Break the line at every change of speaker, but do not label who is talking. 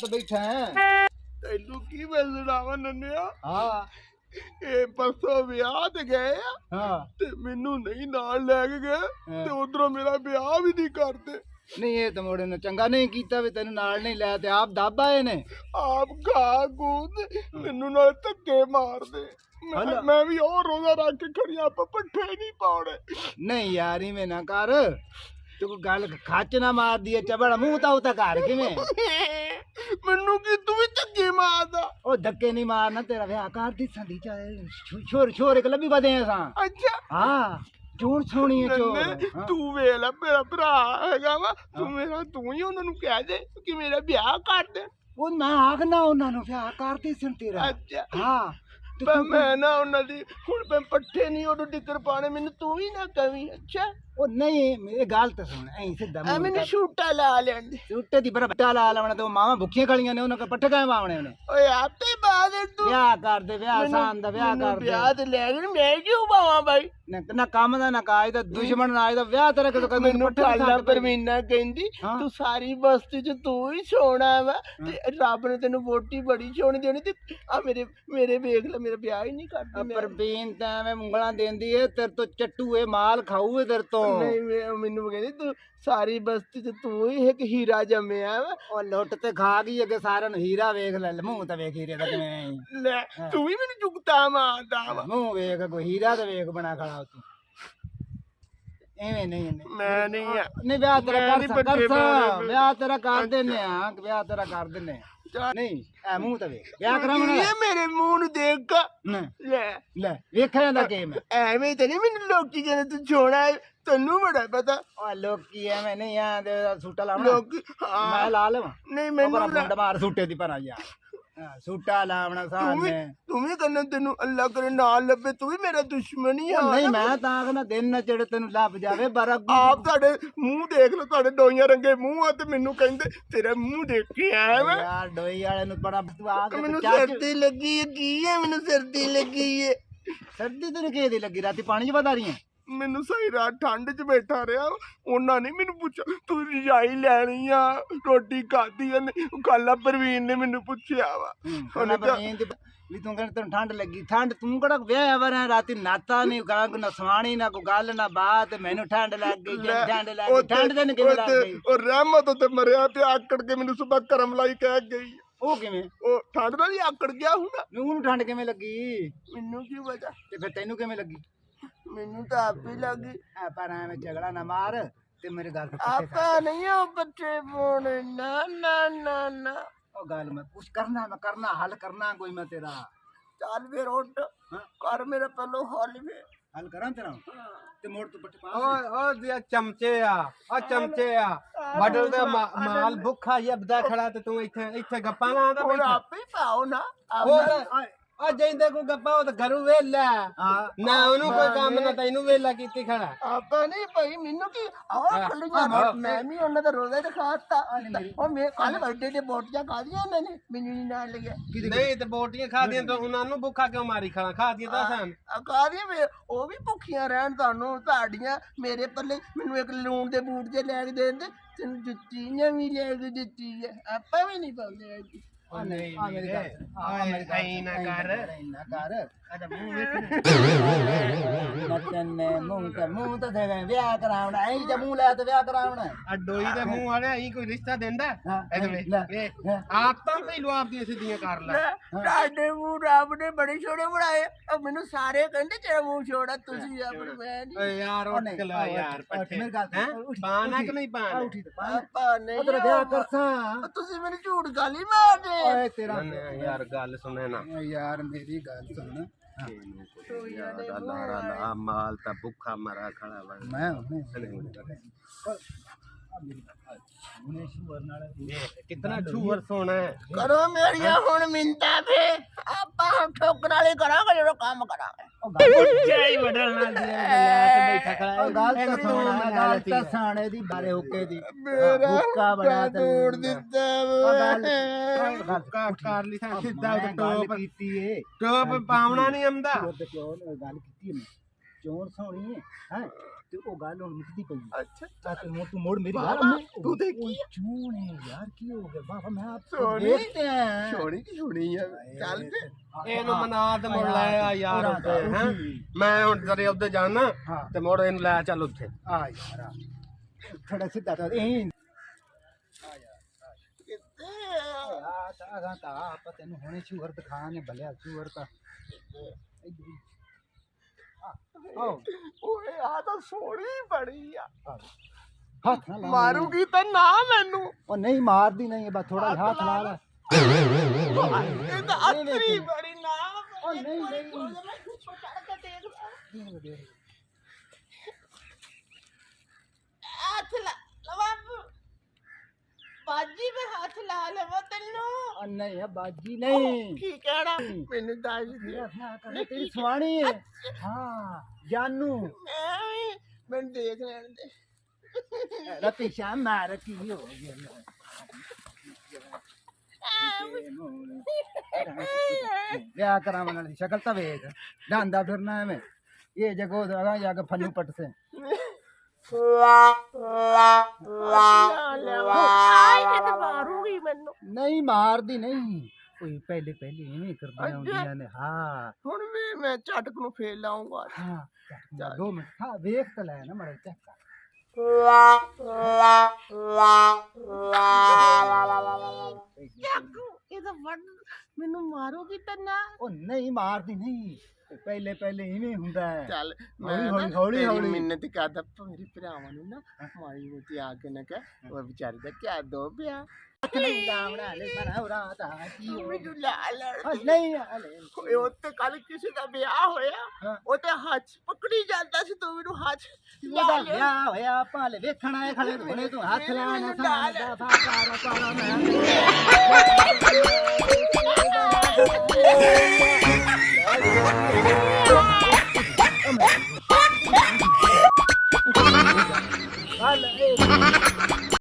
करत बैठा है
तेनू की मैं सुनावा नन्या
हाँ
ਇਹ ਪਰਸੋਂ ਵਿਆਹ ਤੇ ਗਏ ਆ
हाँ
ਤੇ ਮੈਨੂੰ ਨਹੀਂ ਨਾਲ ਲੈ ਕੇ ਗਏ ਤੇ ਉਧਰੋਂ ਮੇਰਾ ਵਿਆਹ ਵੀ ਨਹੀਂ ਕਰਦੇ
नहीं ये तो मोड़े ने चंगा नहीं कीता भी तेन नाल नहीं लाया ते आप दब आए ने
ਆਪ ਖਾ ਗੂਦ ਮੈਨੂੰ ਨਾਲ ਧੱਕੇ ਮਾਰਦੇ ਮੈਂ ਵੀ ਉਹ ਰੋਜ਼ਾ ਰੱਖ ਕੇ ਖੜੀਆਂ ਪੱਠੇ ਨਹੀਂ ਪਾਉਣੇ
नहीं यार इवें ना कर तू कोई गल खच ना मार दिए चबड़ मुंह ता उता कर किवें
ਮੈਨੂੰ ਕੀ ਤੂੰ ਵੀ ਧੱਕੇ ਮਾਰਦਾ
ओ धक्के नहीं मारना तेरा ब्याह कर दी संदी छोर छोर एक लबी बदे सा
ਅੱਛਾ
हाँ चून सोनी है
ਨੰਨੇ,
चोर
ਤੂੰ ਵੇਖ ਲੈ ਮੇਰਾ ਭਰਾ ਹੈਗਾ ਵਾ ਤੂੰ ਹੀ ਉਹਨਾਂ ਨੂੰ ਕਹਿ ਦੇ ਕਿ ਮੇਰਾ ਵਿਆਹ ਕਰ ਦੇ
ਉਹ ਮੈਂ ਆਖਣਾ ਉਹਨਾਂ ਨੂੰ ਵਿਆਹ ਕਰਦੀ ਸੀ ਤੇਰਾ
ਅੱਛਾ
ਹਾਂ ਤੇ
ਪਰ
ਤੂੰ
ਮੈਂ ਨਾ ਉਹਨਾਂ ਦੀ ਹੁਣ ਮੈਂ ਪੱਠੇ ਨਹੀਂ ਉਦੋਂ ਟਿੱਕਰ ਪਾਣੇ ਮੈਨੂੰ ਤੂੰ ਵੀ ਨਾ ਕਵੀ ਅੱਛਾ
ਉਹ ਨਹੀਂ ਮੇਰੀ ਗੱਲ ਤਾਂ ਸੁਣ ਐਂ ਸਿੱਧਾ
ਐ ਮੈਨੂੰ ਛੂਟਾ ਲਾ ਲੈਂਦੇ
ਛੁੱਟੇ ਦੀ ਬਰਬਟਾ ਲਾ ਲਾਵਣਾ ਤੇ ਉਹ ਮਾਵਾਂ ਭੁੱਖੀਆਂ ਖੜੀਆਂ ਨੇ ਉਹਨਾਂ ਕੋ ਪੱਠੇ ਕਾਇ ਪਾਉਣੇ ਉਹਨੇ
ਓਏ ਆਪੇ ਬਾਦ ਤੂੰ
ਵਿਆਹ ਕਰਦੇ ਵਿਆਹ ਸਾਨ ਦਾ ਵਿਆਹ ਕਰਦੇ
ਵਿਆਹ ਤੇ ਲੈ ਗਏ ਮੈਂ ਕਿਉਂ ਪਾਵਾਂ ਬਾਈ
ਨਾ ਕੰਮ ਦਾ ਨਾ ਕਾਜ ਦਾ ਦੁਸ਼ਮਣ ਨਾਲ ਦਾ ਵਿਆਹ ਤੇਰਾ ਕਦੋਂ ਕਰਦੇ
ਮੈਨੂੰ ਠਾਲਾ ਪਰਮੀਨਾ ਕਹਿੰਦੀ ਤੂੰ ਸਾਰੀ ਬਸਤੀ ਚ ਤੂੰ ਹੀ ਸੋਹਣਾ ਵਾ ਤੇ ਰੱਬ ਨੇ ਤੈਨੂੰ ਵੋਟੀ ਬੜੀ ਸੋਹਣੀ ਦੇਣੀ ਤੇ ਆ ਮੇਰੇ ਵੇਖ ਲੈ ਮੇਰਾ ਵਿਆਹ ਹੀ ਨਹੀਂ ਕਰਦੀ
ਪਰਬੀਨ ਤਾਂ ਐਵੇਂ ਉਂਗਲਾਂ ਦੇਂਦੀ ਏ ਤੇਰੇ ਤੋਂ ਚੱਟੂ ਏ ਮਾਲ ਖਾਊ ਏ ਤੇਰੇ ਤੋਂ
ਨਹੀਂ ਮੈਨੂੰ ਕਹਿੰਦੀ ਤੂੰ ਸਾਰੀ ਬਸਤੀ ਚ ਤੂੰ ਹੀ ਇੱਕ ਹੀਰਾ ਜੰਮਿਆ ਵਾ
ਉਹ ਲੁੱਟ ਤੇ ਖਾ ਗਈ ਅੱਗੇ ਸਾਰਿਆਂ ਨੂੰ ਹੀਰਾ ਵੇਖ ਲੈ ਮੂੰਹ ਤਾਂ ਵੇਖ ਹੀਰੇ ਦਾ ਕਿਵੇਂ
ਲੈ ਤੂੰ ਵੀ ਮੈਨੂੰ ਚੁਗਤਾ ਮਾਰਦਾ ਵਾ
ਮੂੰਹ ਵੇਖ ਕੋਈ ਹੀਰਾ ਤੇ ਵੇਖ ਬਣਾ ਖੜਾ ਤੂੰ ਐਵੇਂ ਨਹੀਂ
ਮੈਂ ਨਹੀਂ ਆ
ਨਹੀਂ ਵਿਆਹ ਤੇਰਾ ਕਰ ਵਿਆਹ ਤੇਰਾ ਕਰ ਦਿੰਨੇ ਆ ਵਿਆਹ ਤੇਰਾ ਕਰ ਦਿੰਨੇ ਨਹੀਂ ਐ ਮੂੰਹ ਤਾਂ ਵੇਖ ਵਿਆਹ ਕਰਾਉਣਾ
ਇਹ ਮੇਰੇ ਮੂੰਹ ਨੂੰ ਦੇਖ ਲੈ
ਲੈ ਵੇਖਿਆ ਜਾਂਦਾ ਗੇਮ
ਐਵੇਂ ਤੇ ਨਹੀਂ ਮੈਨੂੰ ਲੋਕੀ ਕਹਿੰਦੇ ਤੂੰ ਛੋਣਾ ਤੈਨੂੰ ਬੜਾ ਪਤਾ
ਓ ਲੋਕੀ ਐਵੇਂ ਨਹੀਂ ਆ ਤੇ ਸੂਟਾ ਲਾਉਣਾ
ਲੋਕੀ
ਮੈਂ ਲਾ ਲਵਾਂ
ਨਹੀਂ ਮੈਨੂੰ
ਮੁੰਡ ਮਾਰ ਸੂਟੇ ਦੀ ਭਰਾ ਯਾਰ ਸੂਟਾ ਲਾਵਣਾ ਸਾਹਮਣੇ
ਤੂੰ ਵੀ ਕਹਿੰਦਾ ਤੈਨੂੰ ਅੱਲਾ ਕਰੇ ਨਾਲ ਲੱਭੇ ਤੂੰ ਵੀ ਮੇਰਾ ਦੁਸ਼ਮਣ ਹੀ ਆ
ਨਹੀਂ ਮੈਂ ਤਾਂ ਆਖਣਾ ਦਿਨ ਨਾ ਚੜ ਤੈਨੂੰ ਲੱਭ ਜਾਵੇ ਪਰ
ਆਪ ਤੁਹਾਡੇ ਮੂੰਹ ਦੇਖ ਲਓ ਤੁਹਾਡੇ ਡੋਈਆਂ ਰੰਗੇ ਮੂੰਹ ਆ ਤੇ ਮੈਨੂੰ ਕਹਿੰਦੇ ਤੇਰਾ ਮੂੰਹ ਦੇਖ ਕੇ ਆਇਆ ਮੈਂ
ਯਾਰ ਡੋਈ ਵਾਲੇ ਨੂੰ ਬੜਾ ਬਤਵਾ ਕੇ
ਮੈਨੂੰ ਸਰਦੀ ਲੱਗੀ ਹੈ ਕੀ ਹੈ ਮੈਨੂੰ ਸਰਦੀ ਲੱਗੀ ਹੈ
ਸਰਦੀ ਤੈਨੂੰ ਕਿਹਦੀ ਲੱਗੀ ਰਾਤੀ ਪਾਣੀ ਚ ਵਧਾ ਰਹੀ ਹੈ
ਮੈਨੂੰ ਸਹੀ ਰਾਤ ਠੰਡ 'ਚ ਬੈਠਾ ਰਿਹਾ ਉਹਨਾਂ ਨੇ ਮੈਨੂੰ ਪੁੱਛਿਆ ਤੂੰ ਰਜਾਈ ਲੈਣੀ ਆ ਰੋਟੀ ਖਾਧੀ ਆ ਕੱਲ ਪ੍ਰਵੀਨ ਨੇ ਮੈਨੂੰ ਪੁੱਛਿਆ ਵਾ
ਉਹਨੇ ਵੀ ਤੂੰ ਕਹਿੰਦਾ ਤੈਨੂੰ ਠੰਡ ਲੱਗੀ ਠੰਡ ਤੂੰ ਕਿਹੜਾ ਵਿਆਹ ਵਰਾਂ ਰਾਤੀ ਨਾਤਾ ਨਹੀਂ ਕਰਾਂ ਕੋਈ ਨਾ ਸਵਾਣੀ ਨਾ ਕੋਈ ਗੱਲ ਨਾ ਬਾਤ ਮੈਨੂੰ ਠੰਡ ਲੱਗ ਗਈ ਠੰਡ ਲੱਗ ਗਈ ਠੰਡ ਤੈਨੂੰ ਕਿਵੇਂ ਲੱਗ ਗਈ
ਉਹ ਰਹਿਮਤ ਉੱਤੇ ਮਰਿਆ ਤੇ ਆਕੜ ਕੇ ਮੈਨੂੰ ਸੁਬਾ ਕਰਮ ਲਾਈ ਕਹਿ ਗਈ
ਉਹ ਕਿਵੇਂ
ਉਹ ਠੰਡ ਨਾਲ ਹੀ ਆਕੜ ਗਿਆ ਹੁਣ
ਉਹਨੂੰ ਠੰਡ ਕਿਵੇਂ ਲੱਗੀ
ਮੈਨੂੰ ਕੀ ਵਜ੍ਹਾ
ਤੇ ਫਿਰ ਤੈਨੂੰ ਕਿਵੇਂ ਲੱਗੀ
ਮੈਨੂੰ ਤਾਂ ਆਪੇ ਲੱਗੀ
ਪਰ ਐਵੇਂ ਝਗੜਾ ਨਾ ਮਾਰ ਤੇ ਮੇਰੇ ਗੱਲ
ਆਪਾ ਨਹੀਂ ਉਹ ਬੱਚੇ ਪਾਉਣੇ ਨਾ ਨਾ ਨਾ ਨਾ
ਉਹ ਗੱਲ ਮੈਂ ਕੁਛ ਕਰਨਾ ਮੈਂ ਕਰਨਾ ਹੱਲ ਕਰਨਾ ਕੋਈ ਮੈਂ ਤੇਰਾ
ਚੱਲ ਫਿਰ ਉੱਠ ਕਰ ਮੇਰਾ ਪਹਿਲੋਂ ਹੱਲ ਵੇ
ਹੱਲ ਕਰਾਂ ਤੇਰਾ ਤੇ ਮੋੜ ਤੂੰ ਪੱਟ ਪਾ
ਓ ਚਮਚੇ ਆ ਬਡਲ ਦਾ ਮਾਲ ਭੁੱਖਾ ਜਬਦਾ ਖੜਾ ਤੇ ਤੂੰ ਇੱਥੇ ਗੱਪਾਂ ਲਾਉਂਦਾ
ਉਹ ਆਪੇ ਹੀ ਪਾਓ ਨਾ
ਆ ਜੈਂਦੇ ਕੋ ਗੱਪਾ ਉਹ ਤਾਂ ਘਰੋਂ ਵੇਲਾ ਨਾ ਉਹਨੂੰ ਕੋਈ ਕੰਮ ਨਾ ਤੈਨੂੰ ਵੇਲਾ ਕੀਤੀ ਖੜਾ
ਆਪਾਂ ਨਹੀਂ ਭਾਈ ਮੈਨੂੰ ਕੀ ਆਹ ਖੱਲੀਆਂ ਮੈਂ ਵੀ ਉਹਨਾਂ ਦਾ ਰੋਜ਼ਾ ਹੀ ਖਾਤਾ ਉਹ ਮੈਂ ਕੱਲ ਬਰਥਡੇ ਤੇ ਬੋਟੀਆਂ ਖਾਦੀਆਂ ਉਹਨਾਂ ਨੇ ਮੈਨੂੰ ਨਹੀਂ ਨਾਲ ਲੱਗਿਆ
ਨਹੀਂ ਤੇ ਬੋਟੀਆਂ ਖਾਦੀਆਂ ਤਾਂ ਉਹਨਾਂ ਨੂੰ ਭੁੱਖਾ ਕਿਉਂ ਮਾਰੀ ਖੜਾ ਖਾਦੀਆਂ ਤਾਂ ਸਾਨ
ਖਾਦੀਆਂ ਵੇ ਉਹ ਵੀ ਭੁੱਖੀਆਂ ਰਹਿਣ ਤੁਹਾਨੂੰ ਤੁਹਾਡੀਆਂ ਮੇਰੇ ਪੱਲੇ ਮੈਨੂੰ ਇੱਕ ਲੂਣ ਦੇ ਬੂਟ ਜੇ ਲੈ ਕੇ ਦੇ ਦਿੰਦੇ ਤੈਨੂੰ ਜੁੱਤੀ ਨਵੀਂ ਲੈ ਕੇ ਦਿੱਤੀ ਹੈ ਆਪਾਂ ਵੀ ਨਹੀਂ ਪਾਉਂਦੇ ਐ
ਨਹੀਂ
ਨਾ ਕਰ
ਅਜਾ ਮੂੰਹ ਵੇਖ ਮੂੰਹ ਤਾਂ ਦੇ ਗਏ ਵਿਆਹ ਕਰਾਉਣਾ ਐਂ ਜੇ ਮੂੰਹ ਲੈ ਤੇ ਵਿਆਹ ਕਰਾਉਣਾ
ਆ ਡੋਈ ਦੇ ਮੂੰਹ ਵਾਲੇ ਐਂ ਕੋਈ ਰਿਸ਼ਤਾ ਦਿੰਦਾ ਇਹਦੇ ਆਪ ਤਾਂ ਪਹਿਲੂ ਆਪਦੀਆਂ ਸਿੱਧੀਆਂ ਕਰ ਲੈ
ਤੁਹਾਡੇ ਮੂੰਹ ਰੱਬ ਨੇ ਬੜੇ ਛੋੜੇ ਬਣਾਏ ਮੈਨੂੰ ਸਾਰੇ ਕਹਿੰਦੇ ਤੇਰਾ ਮੂੰਹ ਛੋੜਾ ਤੁਸੀਂ ਆਪਣੇ ਮੈਂ ਨਹੀਂ
ਓਏ ਯਾਰ ਉੱਠ ਕੇ ਲਾ ਯਾਰ ਪੱਠੇ ਪਾਣਾ ਕਿ ਨਹੀਂ ਪਾਣਾ
ਆਪਾਂ ਨਹੀਂ
ਤੇਰਾ ਵਿਆਹ ਕਰਸਾਂ
ਤੁਸੀਂ ਮੈਨੂੰ ਝੂਠ ਗੱਲ ਹੀ ਮਾਰਦੇ
ਓਏ ਤੇਰਾ
ਯਾਰ ਗੱਲ ਸੁਣੇ ਨਾ
ਯਾਰ ਮੇਰੀ ਗੱਲ ਸੁਣ
ਮਾਲ ਤਾਂ ਭੁੱਖਾ ਮਰਾ ਖੜਾ ਵਾ
ਮੈਂ
ਕਿਤਨਾ ਛੂਰ ਸੋਣਾ
ਕਰੋ ਮੇਰੀਆਂ ਹੁਣ ਮਿੰਤਾ ਵੇ ਆਪਾਂ ਠੋਕਰ ਵਾਲੇ ਕਰਾਂਗੇ ਜਿਹੜਾ ਕੰਮ ਕਰਾਂਗੇ
ਚਾਈ ਵਡਲਣਾ ਦੀ ਬੈਠਾ ਖੜਾ
ਗੱਲ ਤਾਂ ਸਾਣੇ ਦੀ ਬਾਰੇ ਹੁੱਕੇ ਦੀ
ਮੇਰਾ
ਹੁੱਕਾ ਬਣਾ
ਤੋੜ ਦਿੱਤਾ
ਹੁੱਕਾ ਕਰ ਲਈ ਤਾਂ ਸਿੱਧਾ
ਟੋਪ ਕੀਤੀ ਏ
ਟੋਪ ਪਾਉਣਾ ਨਹੀਂ ਆਉਂਦਾ
ਗੱਲ ਕੀਤੀ ਮੈਂ ਚੋਣ ਸੋਣੀ ਹੈ ਤੇ ਉਹ ਗੱਲ ਹੁਣ ਮੁੱਕਦੀ ਪਈ
ਅੱਛਾ
ਆ ਤੇ ਹੁਣ ਤੂੰ ਮੋੜ ਮੇਰੀ ਗੱਲ
ਬਾਬਾ, ਤੂੰ ਦੇਖੀ
ਚੂਣ ਹੈ ਯਾਰ ਕੀ ਹੋ ਗਿਆ ਬਾਬਾ ਮੈਂ ਆਪ
ਸੋਹਣੀ।
ਦੇਖਤੇ हैं
ਛੋੜੀ ਕੀ ਹੋਣੀ ਆ ਚੱਲ ਤੇ
ਇਹਨੂੰ ਮਨਾ ਤੇ ਮੁੜ ਲੈ ਆ ਯਾਰ
ਉਰਾਂ
ਉੱਥੇ
ਤਾਂ
ਹੈਂ
ਉਹੀ।
ਮੈਂ ਹੁਣ ਜਰੇ ਉੱਤੇ ਜਾਣਾ
ਹਾਂ।
ਤੇ ਮੁੜ ਇਹਨੂੰ ਲੈ ਚੱਲ ਉੱਥੇ
ਆ ਯਾਰ ਆ। ਥੋੜਾ ਸਿੱਧਾ ਤਾਂ ਇਹ
ਕਿੱਥੇ
ਆ ਤਾਂ ਆਪਾਂ ਤੈਨੂੰ ਹੁਣੇ ਸ਼ੂਗਰ ਦਿਖਾਣੇ ਭਲਿਆ ਸ਼ੂਗਰ ਤਾਂ ਆਓ
ਓਏ ਆ ਤਾਂ ਸੋਹਣੀ ਬੜੀ ਆ
ਹੱਥ ਨਾ ਲਾ
ਮਾਰੂਗੀ ਤਾਂ ਨਾ ਮੈਨੂੰ
ਉਹ ਨਹੀਂ ਮਾਰਦੀ ਨਹੀਂ ਬਸ ਥੋੜਾ ਹੱਥ ਲਾ ਲੈ
ਇਹ ਤਾਂ ਅਤਰੀ ਬੜੀ ਨਾ
ਉਹ ਨਹੀਂ ਨਹੀਂ
ਮੈਂ ਉੱਪਰ ਚੜ ਕੇ ਦੇਖ ਹੱਥ ਲਾ ਲਵਾ ਬਾਜੀ ਮੈਂ ਹੱਥ ਲਾ ਲਵਾ ਤੈਨੂੰ
ਉਹ ਨਹੀਂ ਬਾਜੀ ਨਹੀਂ
ਕੀ ਕਹਿਣਾ ਮੈਨੂੰ ਦੱਸ ਦੇ
ਤੇਰੀ ਸਵਾਣੀ ਹੈ ਹਾਂ ਜਾਨੂ
ਮੈਨੂੰ ਦੇਖ ਲੈਣ ਦੇ
ਰਤੀ ਸ਼ਾਮ ਮਾਰ ਕੀ ਹੋ ਗਿਆ ਵਿਆਹ ਕਰਾਉਣ ਵਾਲੀ ਸ਼ਕਲ ਤਾਂ ਵੇਖ ਡਾਂਦਾ ਫਿਰਨਾ ਐਵੇਂ ਇਹ ਜਗੋ ਦਗਾ ਜਾ ਕੇ ਫੰਨੂ ਪੱਟ ਸੇ
ਮਾਰੂਗੀ ਮੈਨੂੰ
ਨਹੀਂ ਮਾਰਦੀ ਨਹੀਂ ਕੋਈ ਪਹਿਲੇ ਇਵੇਂ ਕਰਦੀਆਂ ਹੁੰਦੀਆਂ ਨੇ ਹਾਂ
ਹੁਣ ਵੀ ਮੈਂ ਝਟਕ ਨੂੰ ਫੇਰ ਲਾਉਂਗਾ
ਹਾਂ 2 ਮਿੰਟ ਹਾਂ ਵੇਖ ਤਾਂ ਲੈ ਨਾ ਮੜਾ ਚੈੱਕ
ਇਹ ਤਾਂ ਵੱਡ ਮੈਨੂੰ ਮਾਰੂਗੀ ਤਾਂ ਨਾ
ਉਹ ਨਹੀਂ ਮਾਰਦੀ ਨਹੀਂ ਪਹਿਲੇ ਇਵੇਂ ਹੁੰਦਾ ਹੈ
ਚੱਲ
ਹੌਲੀ
ਮਿੰਨਤ ਕਰਦਾ ਮੇਰੇ ਭਰਾਵਾਂ ਨੂੰ ਨਾ ਮਾਰੀ ਮੋਟੀ ਆ ਕੇ ਨਾ ਕਹਿ ਉਹ ਵਿਚਾਰੇ ਦਾ ਕਿਆ ਦੋ ਪਿਆ
ਨਹੀਂ ਲਾਵਣਾ ਲੈ ਬਣਾ ਰਾਤ ਆ ਕੀ ਹੋ
ਮੈਨੂੰ ਲਾ ਲੈ
ਨਹੀਂ ਹਲੇ
ਓਏ ਉੱਤੇ ਕੱਲ ਕਿਸੇ ਦਾ ਵਿਆਹ ਹੋਇਆ ਉਹ ਤੇ ਹੱਥ ਪਕੜੀ ਜਾਂਦਾ ਸੀ ਤੂੰ ਮੈਨੂੰ ਹੱਥ
ਉਹਦਾ ਵਿਆਹ ਹੋਇਆ ਭਾਲੇ ਵੇਖਣ ਆਏ ਖੜੇ ਹੁਣੇ ਤੂੰ ਹੱਥ ਲਾ ਨਾ ਸਾਡਾ ਫਾਕਾਰਾ ਪਾਰਾ ਮੈਂ ਹਲੇ